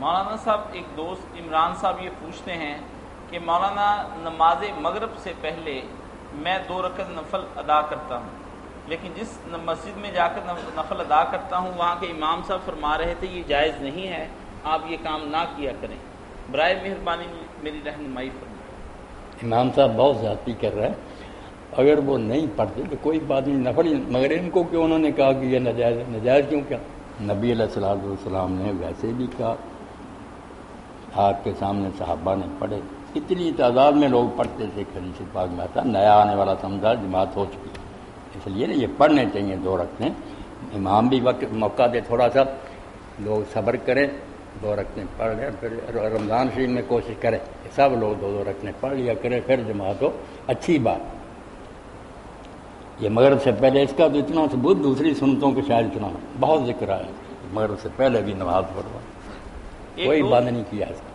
مولانا صاحب ایک دوست عمران صاحب یہ پوچھتے ہیں کہ مولانا نماز مغرب سے پہلے میں 2 رکعت نفل ادا کرتا ہوں، لیکن جس مسجد میں جا کر نفل ادا کرتا ہوں وہاں کے امام صاحب فرما رہے تھے یہ جائز نہیں ہے، آپ یہ کام نہ کیا کریں، برائے مہربانی میری رہنمائی فرمائیں۔ امام صاحب بہت زیادتی کر رہے ہیں، اگر وہ نہیں پڑھتے تو کوئی بات نہیں، نفل، مگر ان کو کیوں انہوں نے کہا کہ یہ ناجائز ہے؟ ناجائز کیوں کیا؟ نبی علیہ السلام نے ویسے بھی کہا، آپ کے سامنے صحابہ نے پڑھے، اتنی تعداد میں لوگ پڑھتے تھے، حدیث پاک میں آتا نیا آنے والا سمجھا جماعت ہو چکی، اس لیے نا یہ پڑھنے چاہیے 2 رکعتیں، امام بھی وقت موقع دے تھوڑا سا، لوگ صبر کریں، 2 رکعتیں پڑھ لیں، پھر رمضان شریف میں کوشش کریں کہ سب لوگ 2 رکعتیں پڑھ لیا کریں، پھر جماعت ہو، اچھی بات۔ یہ مغرب سے پہلے اس کا تو اتنا ثبوت، دوسری سنتوں کے شاید اتنا بہت ذکر ہے، مغرب سے پہلے بھی نماز پڑھوا، کوئی بات نہیں کیا اس کا۔